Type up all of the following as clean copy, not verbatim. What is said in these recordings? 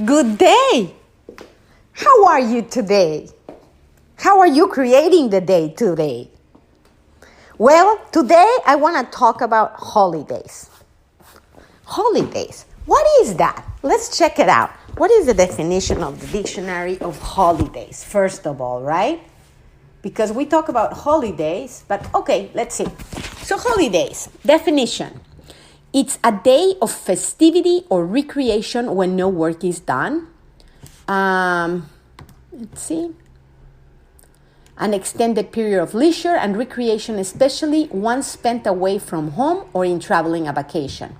Good day. How are you today? How are you creating the day today? Well, today I want to talk about holidays. Holidays. What is that? Let's check it out. What is the definition of the dictionary of holidays? First of all, right? Because we talk about holidays, but okay, let's see. So holidays, definition. It's a day of festivity or recreation when no work is done. Let's see. An extended period of leisure and recreation, especially one spent away from home or in traveling a vacation.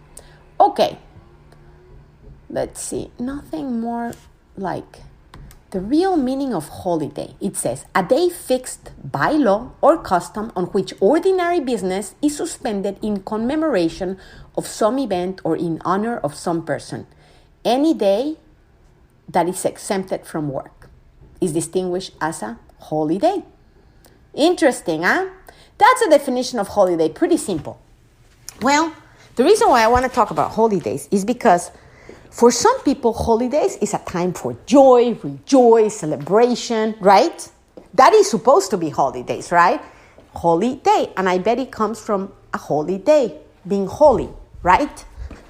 Okay. Let's see. Nothing more like the real meaning of holiday. It says, a day fixed by law or custom on which ordinary business is suspended in commemoration of some event or in honor of some person. Any day that is exempted from work is distinguished as a holiday. Interesting, huh? That's a definition of holiday. Pretty simple. Well, the reason why I want to talk about holidays is because for some people, holidays is a time for joy, rejoice, celebration, right? That is supposed to be holidays, right? Holiday. And I bet it comes from a holy day, being holy, right?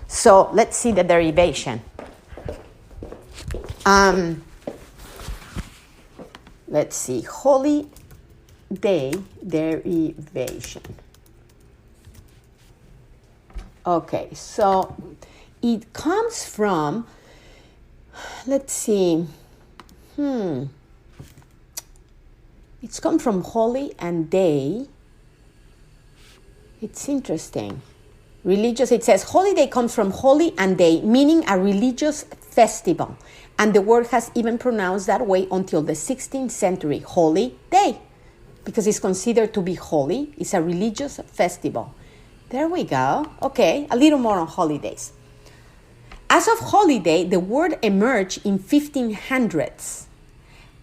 So let's see the derivation. Let's see. Holy day derivation. Okay, so it comes from, let's see, it's come from holy and day. It's interesting. Religious, it says holiday comes from holy and day, meaning a religious festival. And the word has even pronounced that way until the 16th century, holy day. Because it's considered to be holy. It's a religious festival. There we go. Okay, a little more on holidays. As of holiday, the word emerged in 1500s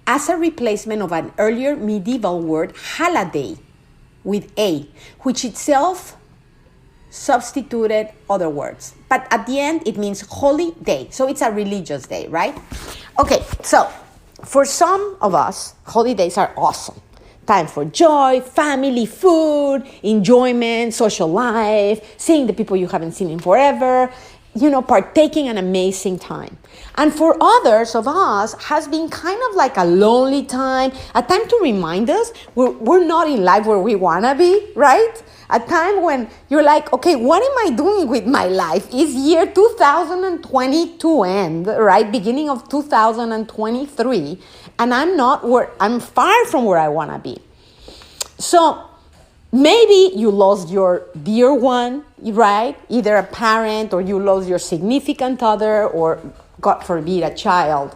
as a replacement of an earlier medieval word, haladay, with a, which itself substituted other words. But at the end, it means holy day. So it's a religious day, right? Okay, so for some of us, holidays are awesome. Time for joy, family, food, enjoyment, social life, seeing the people you haven't seen in forever, partaking an amazing time. And for others of us, has been kind of like a lonely time, a time to remind us we're not in life where we want to be, right? A time when you're like, okay, what am I doing with my life? Is year 2020 to end, right? Beginning of 2023, and I'm far from where I want to be. So maybe you lost your dear one, right? Either a parent or you lost your significant other or, God forbid, a child.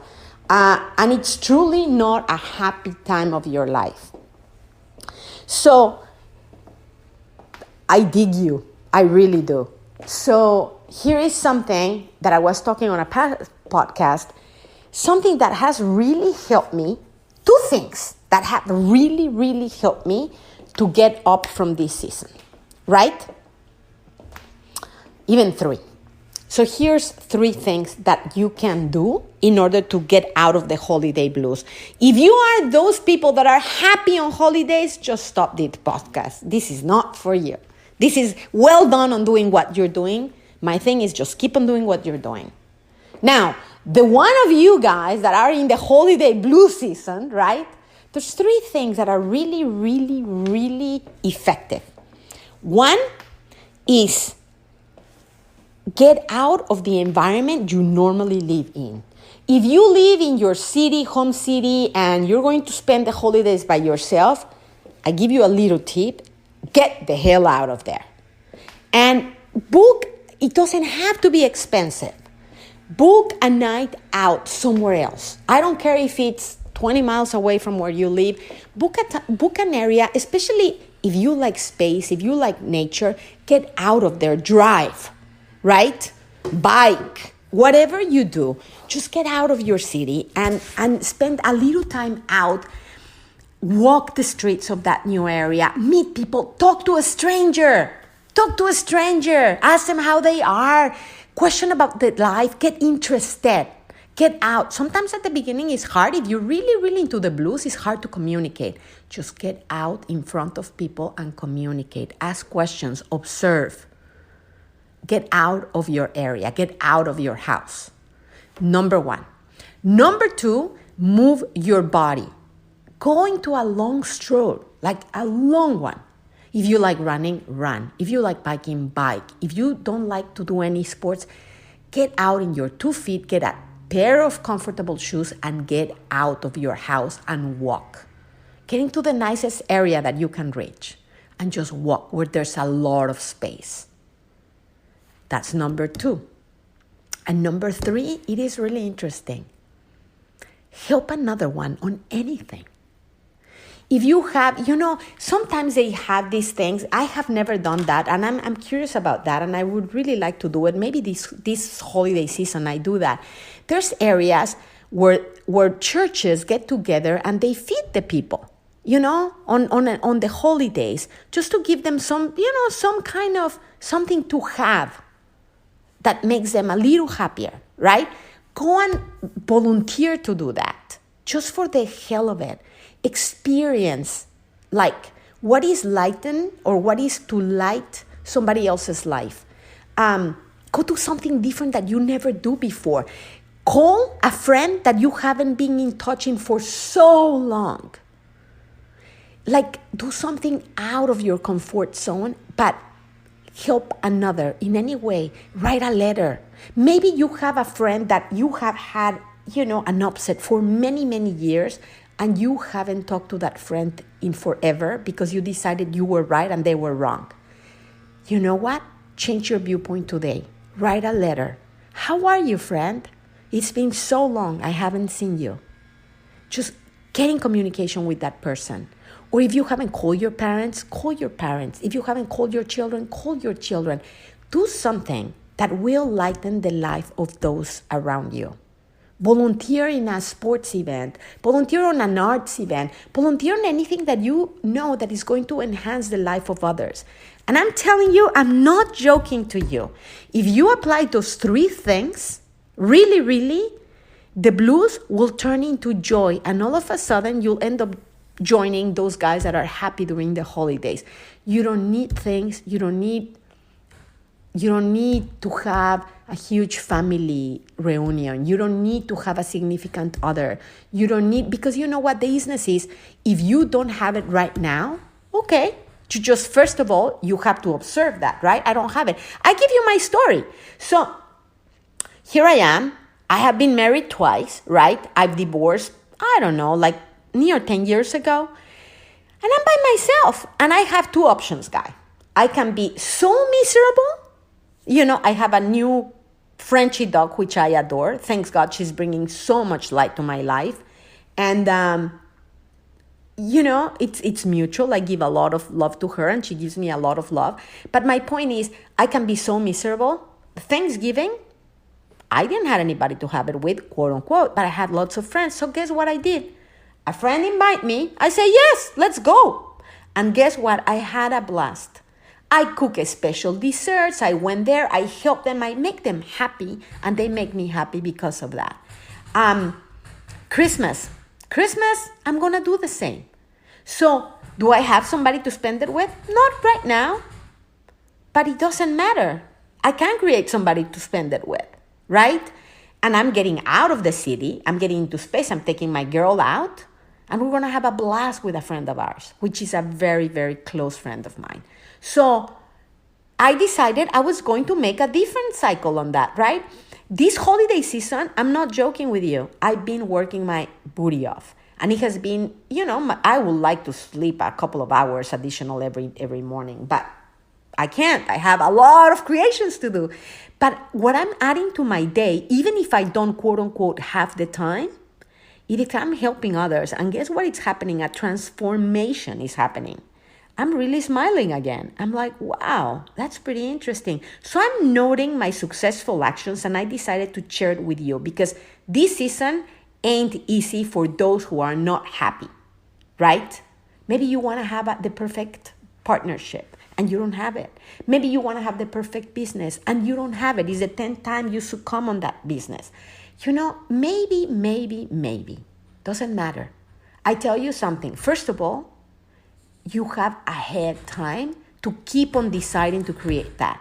And it's truly not a happy time of your life. So I dig you. I really do. So here is something that I was talking on a past podcast, something that has really helped me, two things that have really, really helped me to get up from this season, right? Even three. So here's three things that you can do in order to get out of the holiday blues. If you are those people that are happy on holidays, just stop this podcast. This is not for you. This is well done on doing what you're doing. My thing is just keep on doing what you're doing. Now, the one of you guys that are in the holiday blues season, right? There's three things that are really, really, really effective. One is get out of the environment you normally live in. If you live in your city, home city, and you're going to spend the holidays by yourself, I give you a little tip. Get the hell out of there. And book, it doesn't have to be expensive. Book a night out somewhere else. I don't care if it's 20 miles away from where you live. Book an area, especially if you like space, if you like nature, get out of there, drive, right? Bike, whatever you do, just get out of your city and spend a little time out. Walk the streets of that new area, meet people, talk to a stranger, ask them how they are, question about their life, get interested, Get out. Sometimes at the beginning it's hard. If you're really, really into the blues, it's hard to communicate. Just get out in front of people and communicate. Ask questions. Observe. Get out of your area. Get out of your house. Number 1. Number 2, move your body. Go into a long stroll, like a long one. If you like running, run. If you like biking, bike. If you don't like to do any sports, get out in your 2 feet, get a pair of comfortable shoes and get out of your house and walk. Get into the nicest area that you can reach and just walk where there's a lot of space. That's number 2. And number 3, it is really interesting. Help another one on anything. If you have, sometimes they have these things. I have never done that, and I'm curious about that, and I would really like to do it. Maybe this holiday season I do that. There's areas where churches get together and they feed the people, on the holidays, just to give them some kind of something to have that makes them a little happier, right? Go and volunteer to do that, just for the hell of it. Experience, like, what is lighten or what is to light somebody else's life. Go do something different that you never do before. Call a friend that you haven't been in touch in for so long. Like, do something out of your comfort zone, but help another in any way. Write a letter. Maybe you have a friend that you have had, an upset for many, many years, and you haven't talked to that friend in forever because you decided you were right and they were wrong. You know what? Change your viewpoint today. Write a letter. How are you, friend? It's been so long I haven't seen you. Just get in communication with that person. Or if you haven't called your parents, call your parents. If you haven't called your children, call your children. Do something that will lighten the life of those around you. Volunteer in a sports event. Volunteer on an arts event. Volunteer on anything that you know that is going to enhance the life of others. And I'm telling you, I'm not joking to you. If you apply those 3 things, really, really, the blues will turn into joy. And all of a sudden, you'll end up joining those guys that are happy during the holidays. You don't need things. You don't need to have a huge family reunion. You don't need to have a significant other. You don't need, because you know what the business is. If you don't have it right now, okay, you just, first of all, you have to observe that, right? I don't have it. I give you my story. So here I am. I have been married twice, right? I've divorced, I don't know, like near 10 years ago. And I'm by myself. And I have 2 options, guy. I can be so miserable. I have a new Frenchie dog, which I adore. Thanks God, she's bringing so much light to my life. And, it's mutual. I give a lot of love to her, and she gives me a lot of love. But my point is, I can be so miserable. Thanksgiving, I didn't have anybody to have it with, quote unquote, but I had lots of friends. So guess what I did? A friend invited me. I say, yes, let's go. And guess what? I had a blast. I cook special desserts. I went there. I help them. I make them happy. And they make me happy because of that. Christmas, I'm going to do the same. So do I have somebody to spend it with? Not right now. But it doesn't matter. I can create somebody to spend it with, right? And I'm getting out of the city. I'm getting into space. I'm taking my girl out. And we're going to have a blast with a friend of ours, which is a very, very close friend of mine. So I decided I was going to make a different cycle on that, right? This holiday season, I'm not joking with you. I've been working my booty off. And it has been, I would like to sleep a couple of hours additional every morning. But I can't. I have a lot of creations to do. But what I'm adding to my day, even if I don't, quote unquote, have the time, if I'm helping others, and guess what is happening? A transformation is happening. I'm really smiling again. I'm like, wow, that's pretty interesting. So I'm noting my successful actions, and I decided to share it with you because this season ain't easy for those who are not happy, right? Maybe you want to have the perfect partnership and you don't have it. Maybe you want to have the perfect business and you don't have it. It's the 10th time you succumb on that business. Maybe. Doesn't matter. I tell you something. First of all, you have ahead time to keep on deciding to create that,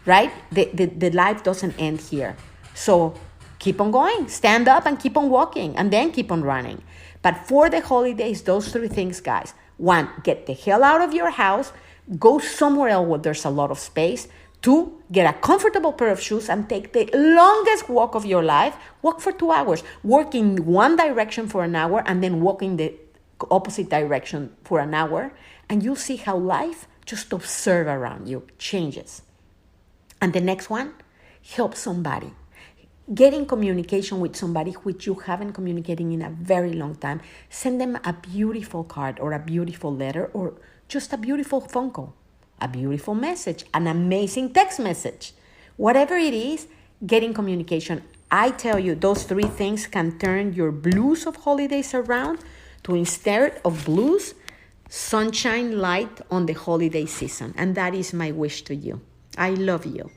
right? The life doesn't end here. So keep on going, stand up and keep on walking, and then keep on running. But for the holidays, those 3 things, guys. 1, get the hell out of your house, go somewhere else where there's a lot of space. 2, get a comfortable pair of shoes and take the longest walk of your life. Walk for 2 hours. Walk in one direction for an hour and then walk in the opposite direction for an hour. And you'll see how life, just observe around you, changes. And the next one, help somebody. Get in communication with somebody which you haven't communicated in a very long time. Send them a beautiful card or a beautiful letter or just a beautiful phone call, a beautiful message, an amazing text message. Whatever it is, get in communication. I tell you, those 3 things can turn your blues of holidays around to, instead of blues, sunshine, light on the holiday season. And that is my wish to you. I love you.